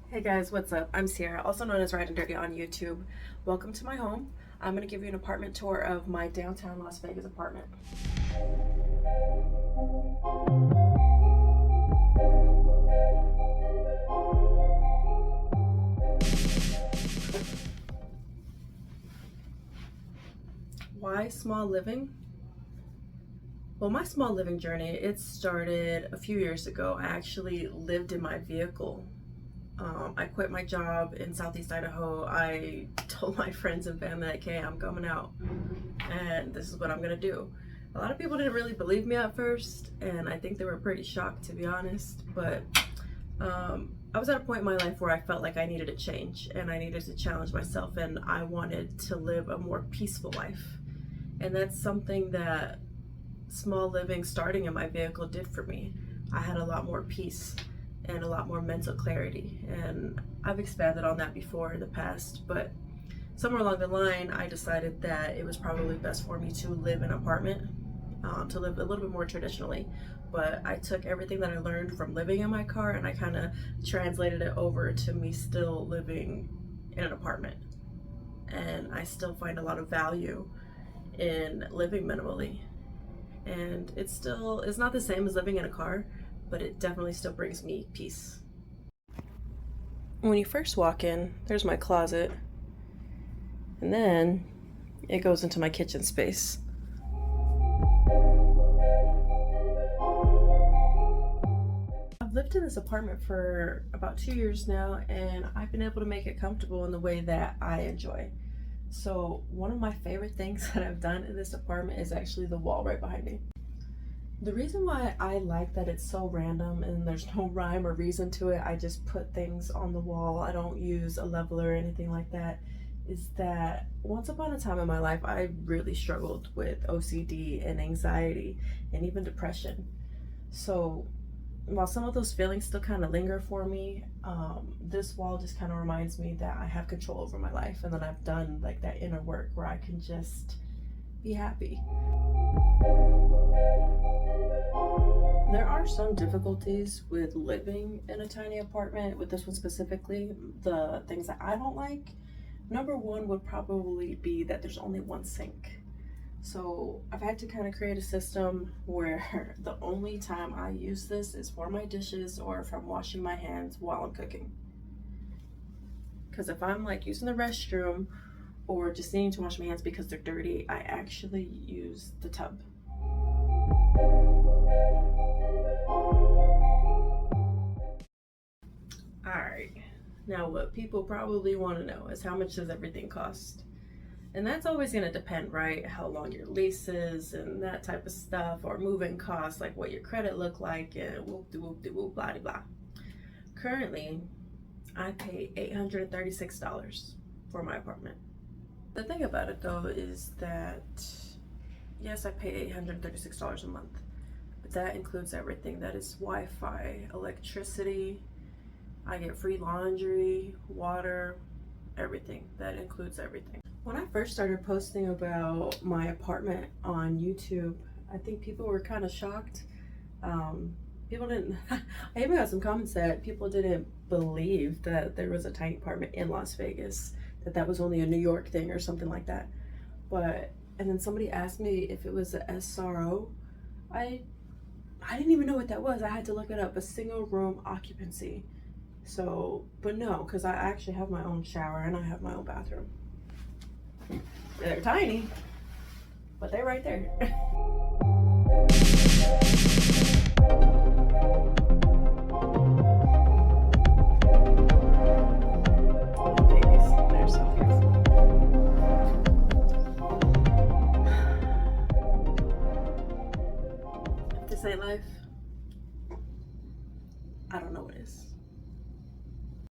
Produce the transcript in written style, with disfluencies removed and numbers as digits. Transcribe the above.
Hey guys, what's up? I'm Sierra, also known as Riding Dirty on YouTube. Welcome to my home. I'm going to give you an apartment tour of my downtown Las Vegas apartment. Why small living? Well, my small living journey, it started a few years ago. I actually lived in my vehicle. I quit my job in Southeast Idaho. I told my friends and family, like, hey, I'm coming out and this is what I'm gonna do. A lot of people didn't really believe me at first, and I think they were pretty shocked, to be honest. But I was at a point in my life where I felt like I needed a change and I needed to challenge myself, and I wanted to live a more peaceful life. And that's something that small living starting in my vehicle did for me. I had a lot more peace and a lot more mental clarity, and I've expanded on that before in the past, but somewhere along the line I decided that it was probably best for me to live in an apartment, to live a little bit more traditionally. But I took everything that I learned from living in my car and I kind of translated it over to me still living in an apartment, and I still find a lot of value in living minimally. And it's not the same as living in a car, but it definitely still brings me peace. When you first walk in, there's my closet, and then it goes into my kitchen space. I've lived in this apartment for about 2 years now, and I've been able to make it comfortable in the way that I enjoy. So one of my favorite things that I've done in this apartment is actually the wall right behind me. The reason why I like that it's so random and there's no rhyme or reason to it, I just put things on the wall, I don't use a leveler or anything like that, is that once upon a time in my life, I really struggled with OCD and anxiety and even depression. So while some of those feelings still kind of linger for me, this wall just kind of reminds me that I have control over my life and that I've done like that inner work where I can just be happy. There are some difficulties with living in a tiny apartment. With this one specifically, the things that I don't like, number one would probably be that there's only one sink. So I've had to kind of create a system where the only time I use this is for my dishes or if I'm washing my hands while I'm cooking. Because if I'm like using the restroom or just needing to wash my hands because they're dirty, I actually use the tub. Alright, now what people probably want to know is how much does everything cost? And that's always going to depend, right? How long your lease is and that type of stuff, or moving costs, like what your credit look like, and whoop de whoop de whoop, blah de blah. Currently, I pay $836 for my apartment. The thing about it though is that, yes, I pay $836 a month, but that includes everything. That is Wi-Fi, electricity, I get free laundry, water, everything. That includes everything. When I first started posting about my apartment on YouTube, I think people were kind of shocked. People didn't, I even got some comments that people didn't believe that there was a tiny apartment in Las Vegas, that that was only a New York thing or something like that. But, and then somebody asked me if it was a SRO. I didn't even know what that was. I had to look it up, a single room occupancy. So, but no, because I actually have my own shower and I have my own bathroom. They're tiny, but they're right there. Babies, they're so beautiful. If this ain't life, I don't know what is.